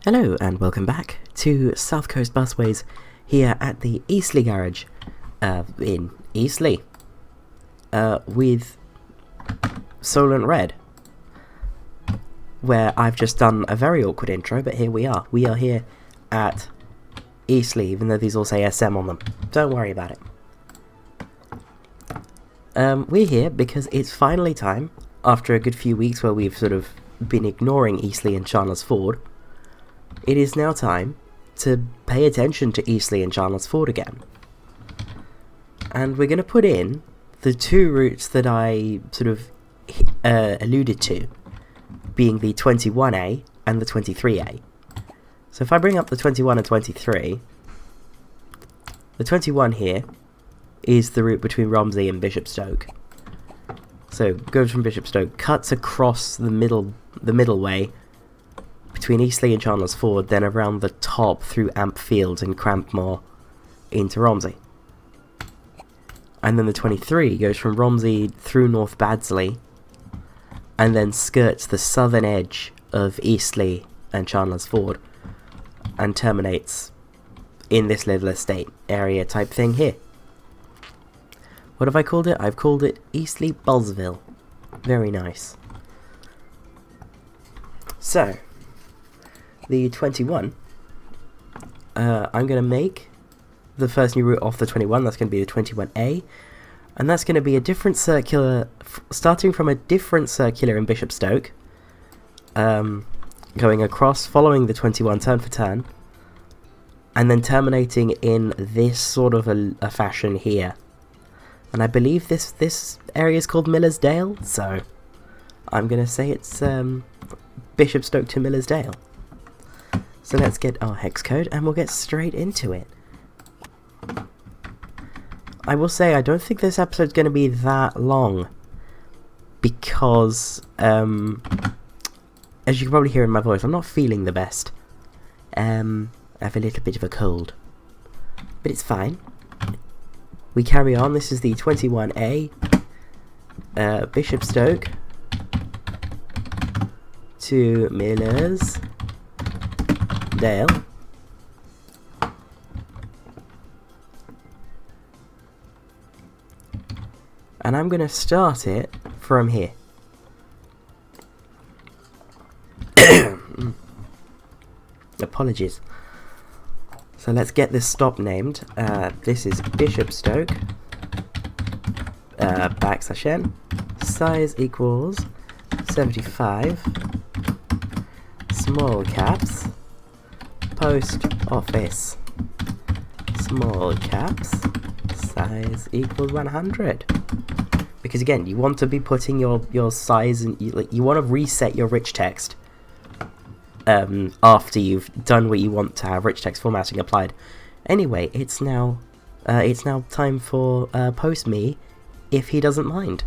Hello and welcome back to South Coast Busways here at the Eastleigh garage in Eastleigh with Solent Red, where I've just done a very awkward intro, but here we are. We are here at Eastleigh, even though these all say SM on them. Don't worry about it. We're here because it's finally time, after a good few weeks where we've sort of been ignoring Eastleigh and Chandler's Ford. It is now time to pay attention to Eastleigh and Chandler's Ford again. And we're going to put in the two routes that I sort of alluded to, being the 21A and the 23A. So if I bring up the 21 and 23, the 21 here is the route between Romsey and Bishopstoke. So goes from Bishopstoke, cuts across the middle way between Eastleigh and Chandler's Ford, then around the top through Ampfield and Calmore into Romsey. And then the 23 goes from Romsey through North Baddesley and then skirts the southern edge of Eastleigh and Chandler's Ford and terminates in this little estate area type thing here. What have I called it? I've called it Eastleigh Bosville. Very nice. So the 21, I'm going to make the first new route off the 21, that's going to be the 21A, and that's going to be a different circular, starting from a different circular in Bishopstoke, going across, following the 21 turn for turn, and then terminating in this sort of a fashion here. And I believe this area is called Millersdale, so I'm going to say it's Bishopstoke to Millersdale. So let's get our hex code and we'll get straight into it. I will say I don't think this episode's going to be that long because, as you can probably hear in my voice, I'm not feeling the best. I have a little bit of a cold, but it's fine. We carry on. This is the 21A, Bishopstoke to Millersdale. And I'm going to start it from here. Apologies. So let's get this stop named. This is Bishopstoke, \n, size equals 75, small caps, post office, small caps, size equals 100. Because again, you want to be putting your size, and you want to reset your rich text after you've done what you want to have rich text formatting applied. Anyway, it's now time for post me if he doesn't mind.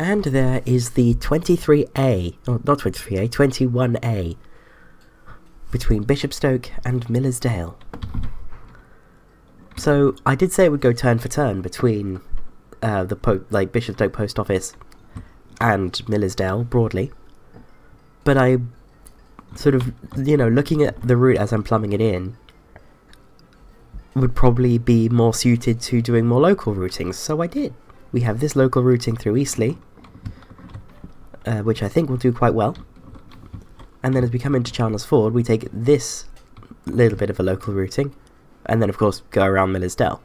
And there is the 23A, oh, not 23A, 21A, between Bishopstoke and Millersdale. So I did say it would go turn for turn between the Bishopstoke post office and Millersdale broadly, but I sort of, looking at the route as I'm plumbing it in, would probably be more suited to doing more local routings, so I did. We have this local routing through Eastleigh, which I think will do quite well. And then as we come into Chandler's Ford, we take this little bit of a local routing, and then of course go around Millersdale.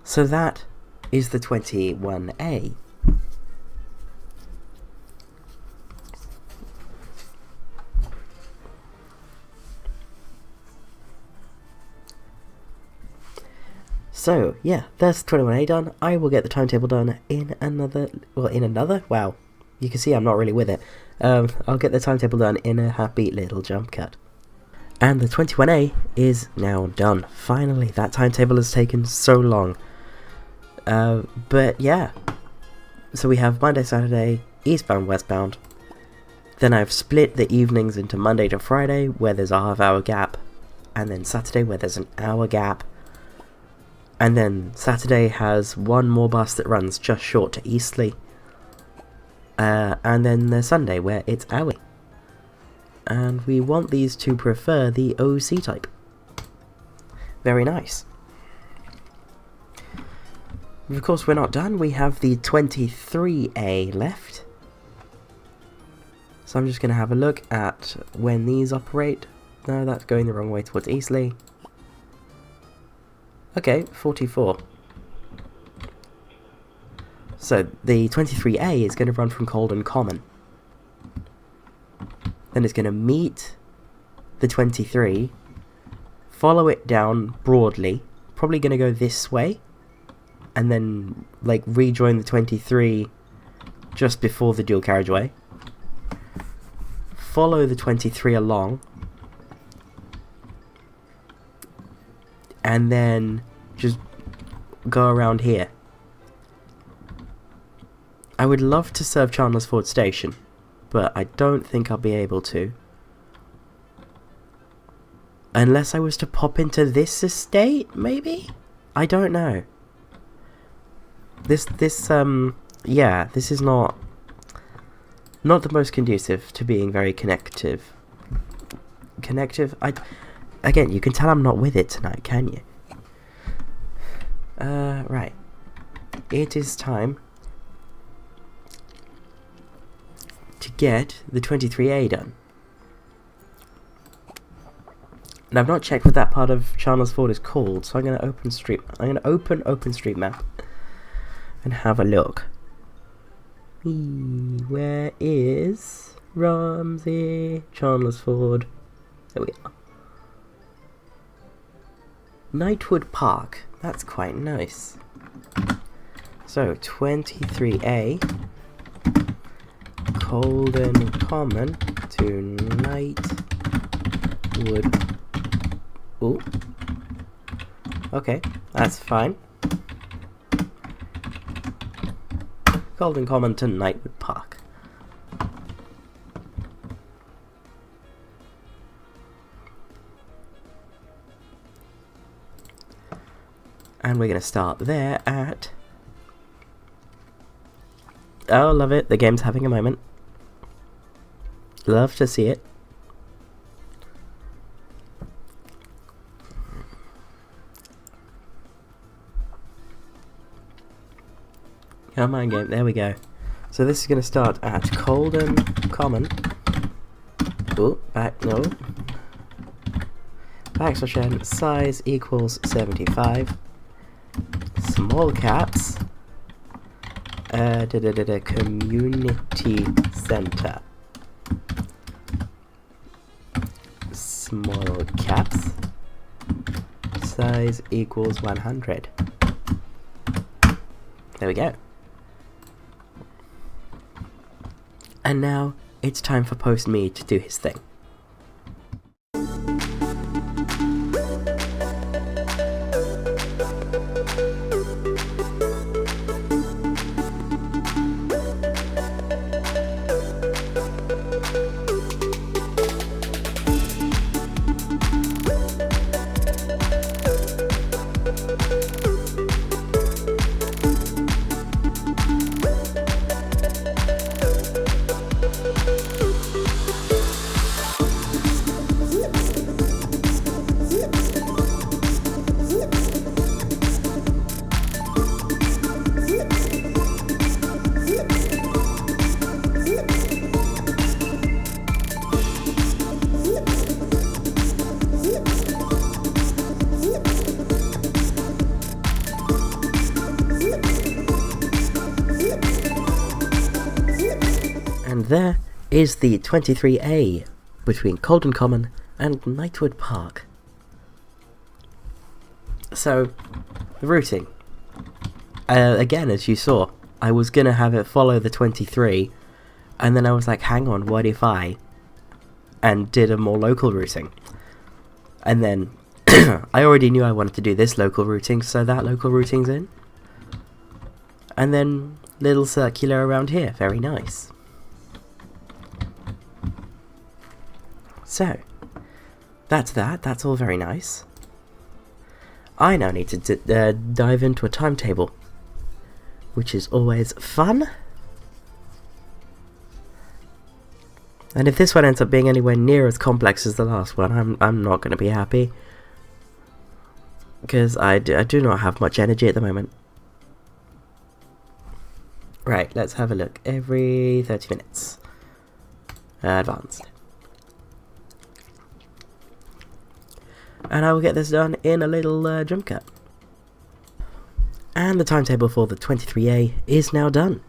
So that is the 21A. So, yeah, that's 21A done. I will get the timetable done in another... Wow, you can see I'm not really with it. I'll get the timetable done in a happy little jump cut. And the 21A is now done. Finally, that timetable has taken so long. But yeah. So we have Monday, Saturday, eastbound, westbound. Then I've split the evenings into Monday to Friday, where there's a half-hour gap. And then Saturday, where there's an hour gap. And then Saturday has one more bus that runs just short to Eastleigh. And then there's Sunday, where it's hourly. And we want these to prefer the OC type. Very nice. Of course, we're not done. We have the 23A left. So I'm just going to have a look at when these operate. No, that's going the wrong way towards Eastleigh. Okay, 44. So the 23A is going to run from Colden Common. Then it's going to meet the 23, follow it down broadly, probably going to go this way, and then like rejoin the 23 just before the dual carriageway. Follow the 23 along, and then just go around here. I would love to serve Chandler's Ford Station, but I don't think I'll be able to. Unless I was to pop into this estate, maybe? I don't know. This is not the most conducive to being very connective. Again, you can tell I'm not with it tonight, can you? Right. It is time to get the 23A done. And I've not checked what that part of Chandler's Ford is called, so I'm going to open OpenStreetMap and have a look. Where is Romsey? Chandler's Ford. There we are. Knightwood Park. That's quite nice. So, 23A, Colden Common to Knightwood. Ooh. Okay, that's fine. Colden Common to Knightwood Park. And we're going to start there at... Oh, love it. The game's having a moment. Love to see it. Come on, game. There we go. So this is going to start at Colden Common. Oh, back, no. Backslash size equals 75. Small caps. Community Centre. Small caps. Size equals 100. There we go. And now it's time for Post Me to do his thing. there is the 23A between Colden Common and Knightwood Park. So, the routing. Again, as you saw, I was going to have it follow the 23, and then I was like, hang on, what if I... and did a more local routing. And then, I already knew I wanted to do this local routing, so that local routing's in. And then, little circular around here, very nice. So, that's all very nice. I now need to dive into a timetable, which is always fun. And if this one ends up being anywhere near as complex as the last one, I'm not going to be happy. Because I do not have much energy at the moment. Right, let's have a look. Every 30 minutes. Advanced. And I will get this done in a little jump cut. And the timetable for the 23A is now done.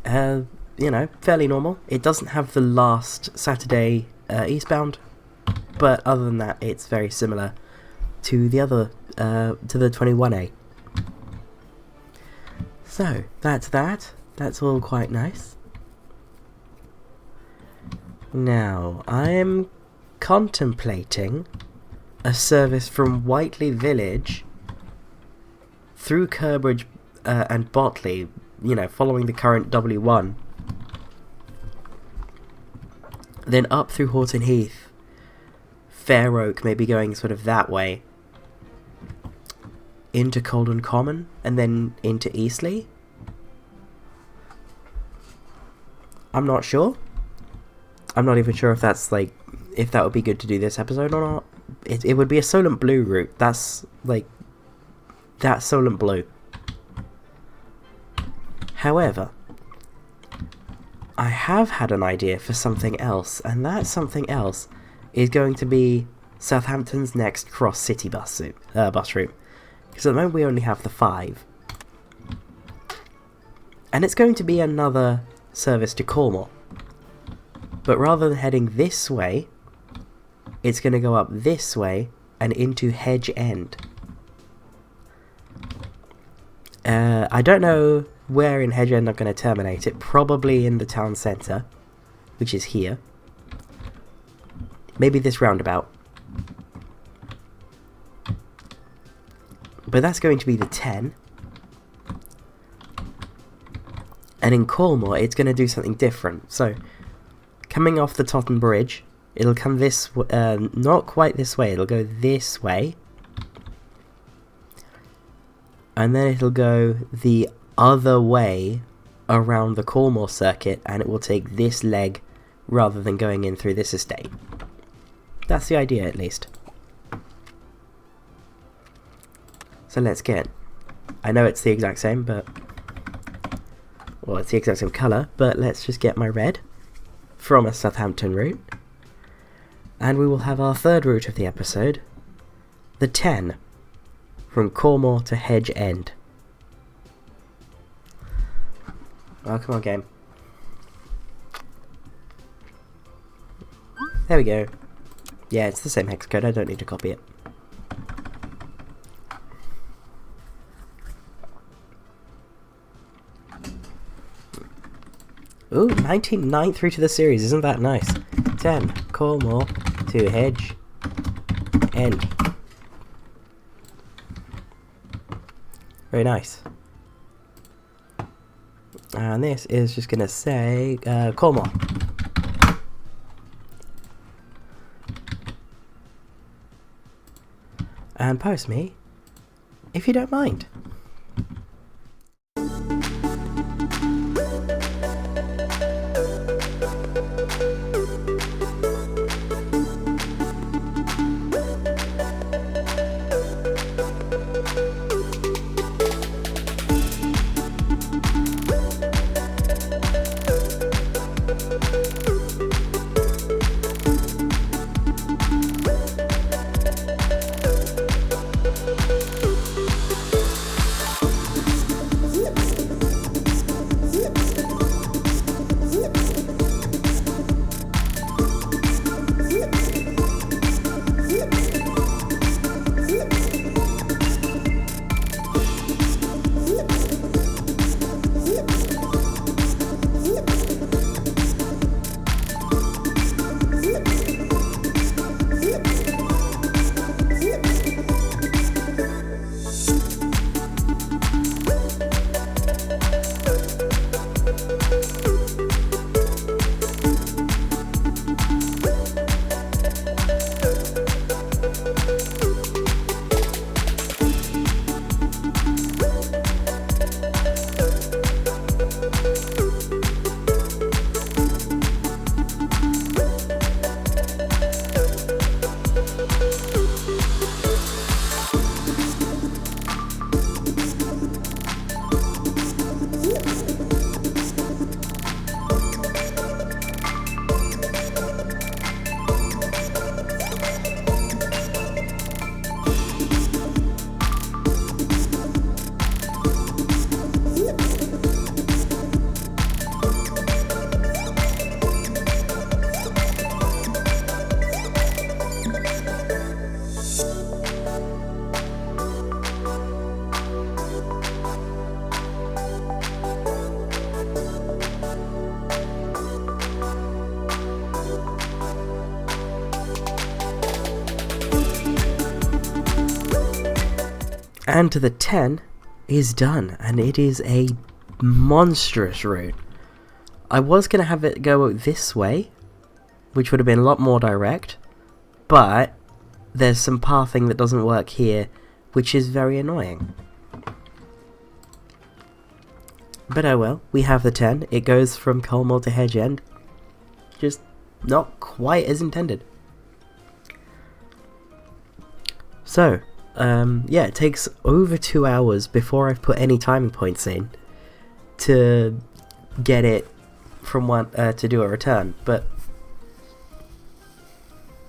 You know, fairly normal. It doesn't have the last Saturday eastbound, but other than that, it's very similar to the other, to the 21A. So, that's that. That's all quite nice. Now, I'm contemplating a service from Whiteley Village through Curbridge and Botley, you know, following the current W1. Then up through Horton Heath, Fair Oak, maybe going sort of that way, into Colden Common, and then into Eastleigh. I'm not sure. I'm not even sure if that's like, if that would be good to do this episode or not. It would be a Solent Blue route. That's like, that's Solent Blue. However, I have had an idea for something else, and that something else is going to be Southampton's next cross-city bus route. Because at the moment we only have the 5. And it's going to be another service to Calmore. But rather than heading this way, it's going to go up this way and into Hedge End. I don't know where in Hedge End I'm going to terminate it. Probably in the town centre, which is here. Maybe this roundabout. But that's going to be the 10. And in Calmore, it's going to do something different. So, coming off the Totten Bridge, it'll come this not quite this way, it'll go this way. And then it'll go the other way around the Calmore circuit, and it will take this leg rather than going in through this estate. That's the idea, at least. So let's get... I know it's the exact same, but... well, it's the exact same colour, but let's just get my red from a Southampton route. And we will have our third route of the episode, the 10, from Calmore to Hedge End. Oh, come on, game. There we go. Yeah, it's the same hex code, I don't need to copy it. Ooh, 99 through to the series, isn't that nice? 10, Calmore to Hedge End. Very nice. And this is just going to say Calmore. And post me if you don't mind. And the 10 is done, and it is a monstrous route. I was going to have it go this way, which would have been a lot more direct, but there's some pathing that doesn't work here, which is very annoying. But oh well, we have the 10. It goes from Calmore to Hedge End. Just not quite as intended. So, yeah, it takes over 2 hours before I've put any timing points in to get it from one to do a return. But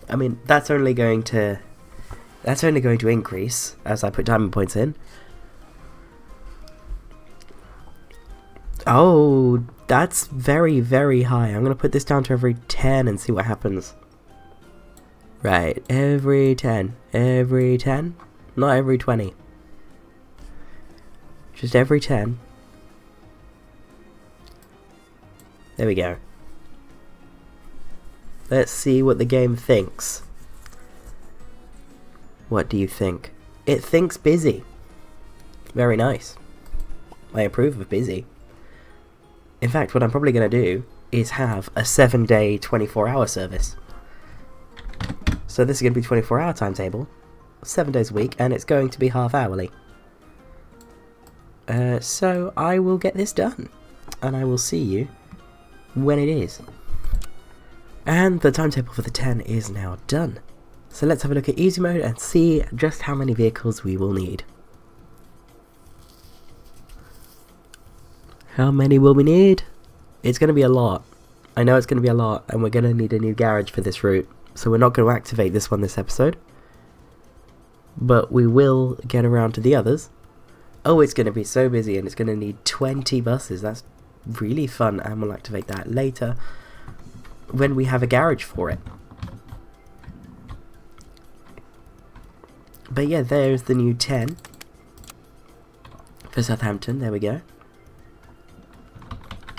I mean, that's only going to increase as I put timing points in. Oh, that's very, very high. I'm going to put this down to every 10 and see what happens. Right, every 10. Every 10? Not every 20. Just every 10. There we go. Let's see what the game thinks. What do you think? It thinks busy. Very nice. I approve of busy. In fact, what I'm probably going to do is have a 7-day, 24-hour service. So this is going to be 24-hour timetable, 7 days a week, and it's going to be half-hourly. So I will get this done, and I will see you when it is. And the timetable for the 10 is now done. So let's have a look at easy mode and see just how many vehicles we will need. How many will we need? It's going to be a lot. I know it's going to be a lot, and we're going to need a new garage for this route. So we're not going to activate this one this episode. But we will get around to the others. Oh, it's going to be so busy, and it's going to need 20 buses. That's really fun, and we'll activate that later when we have a garage for it. But yeah, there's the new 10 for Southampton. There we go.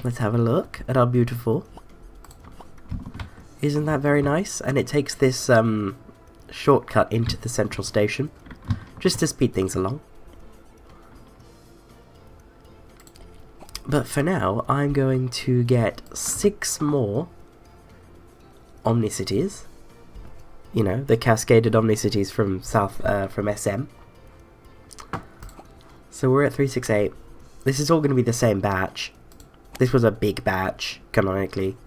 Let's have a look at our beautiful. Isn't that very nice? And it takes this shortcut into the central station just to speed things along. But for now, I'm going to get 6 more OmniCities. You know, the cascaded OmniCities from from SM. So we're at 368. This is all going to be the same batch. This was a big batch, canonically.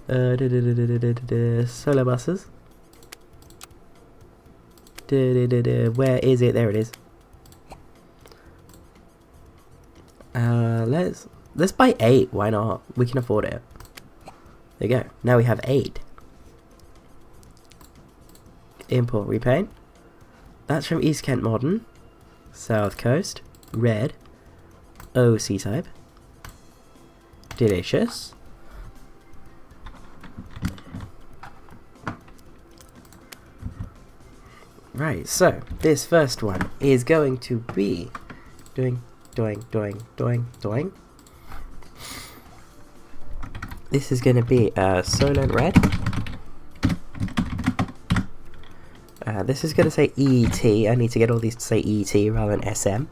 Solo buses. Where is it? There it is. Let's buy 8. Why not? We can afford it. There you go. Now we have 8. Import repaint. That's from East Kent Modern. South Coast. Red. OC type. Delicious. Right, so this first one is going to be doing. This is going to be Solent Red. This is going to say ET. I need to get all these to say ET rather than SM.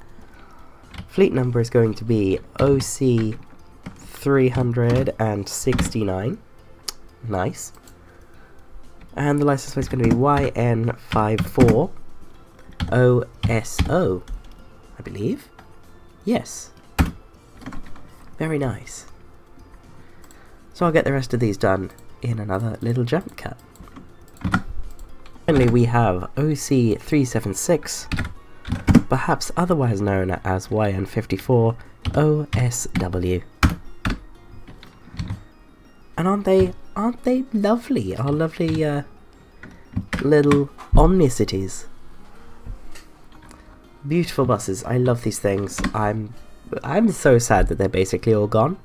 Fleet number is going to be OC 369. Nice. And the license plate is going to be YN54OSO, I believe. Yes. Very nice. So I'll get the rest of these done in another little jump cut. Finally, we have OC376, perhaps otherwise known as YN54OSW. And aren't they lovely? Our lovely little OmniCities. Beautiful buses. I love these things. I'm so sad that they're basically all gone,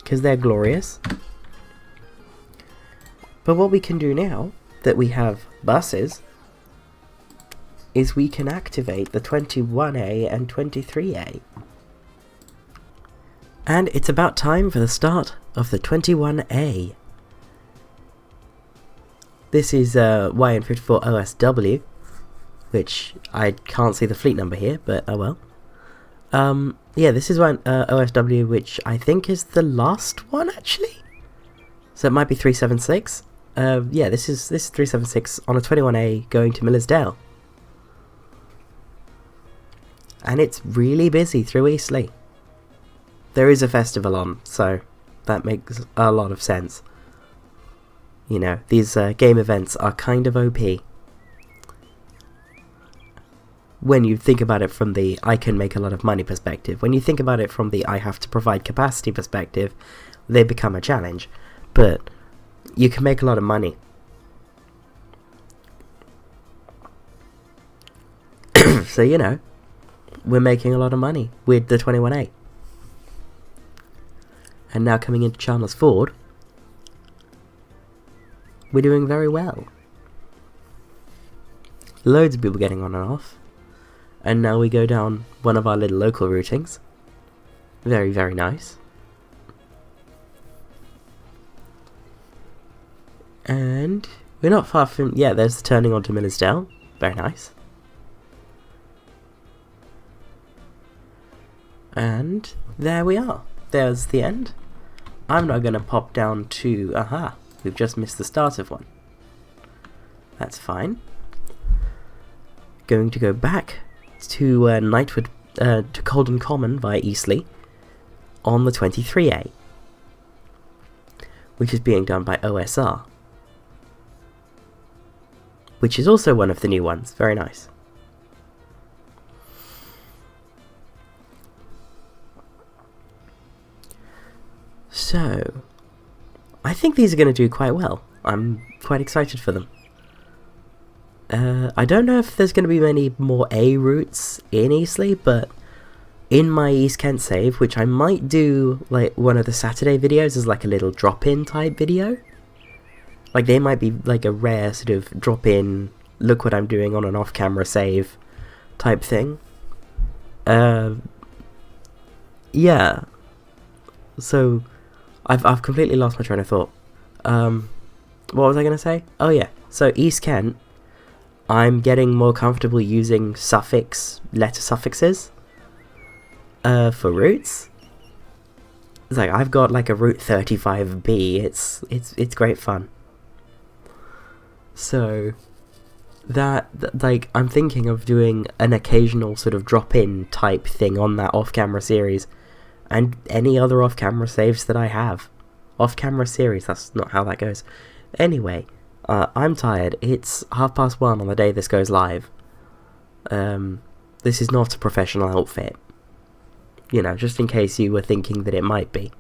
because they're glorious. But what we can do now that we have buses is we can activate the 21A and 23A. And it's about time for the start of the 21A. This is YN54OSW. which I can't see the fleet number here, but oh well. Yeah, this is one OSW, which I think is the last one, actually. So it might be 376. Yeah, this is 376 on a 21A going to Millersdale. And it's really busy through Eastleigh. There is a festival on, so that makes a lot of sense. You know, these game events are kind of OP. When you think about it from the I can make a lot of money perspective. When you think about it from the I have to provide capacity perspective, they become a challenge. But you can make a lot of money. So, you know, we're making a lot of money with the 21A. And now coming into Chandler's Ford, we're doing very well. Loads of people getting on and off. And now we go down one of our little local routings. Very, very nice. And we're not far from... Yeah, there's the turning onto Millersdale. Very nice. And there we are. There's the end. I'm now going to pop down to... Aha! We've just missed the start of one. That's fine. Going to go back to Knightwood, to Colden Common via Eastleigh on the 23A, which is being done by OSR, which is also one of the new ones. Very nice. So, I think these are going to do quite well. I'm quite excited for them. I don't know if there's going to be many more A routes in Eastleigh, but in my East Kent save, which I might do like one of the Saturday videos as like a little drop-in type video. Like they might be like a rare sort of drop-in, look what I'm doing on an off-camera save type thing. Yeah. So, I've completely lost my train of thought. What was I going to say? Oh yeah, so East Kent, I'm getting more comfortable using letter suffixes for routes. It's like I've got like a route 35B. It's great fun. So that like I'm thinking of doing an occasional sort of drop-in type thing on that off-camera series, and any other off-camera saves that I have. Off-camera series, that's not how that goes. Anyway, I'm tired. It's 1:30 on the day this goes live. This is not a professional outfit. You know, just in case you were thinking that it might be.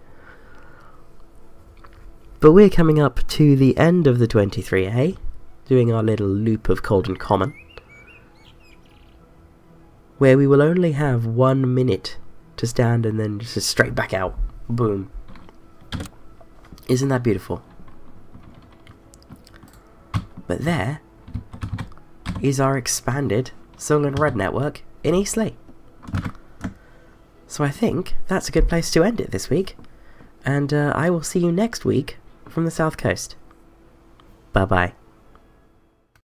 But we're coming up to the end of the 23A, doing our little loop of Colden Common, where we will only have 1 minute to stand and then just straight back out. Boom. Isn't that beautiful? But there is our expanded Solar Red network in Eastleigh. So I think that's a good place to end it this week, and I will see you next week from the South Coast. Bye bye.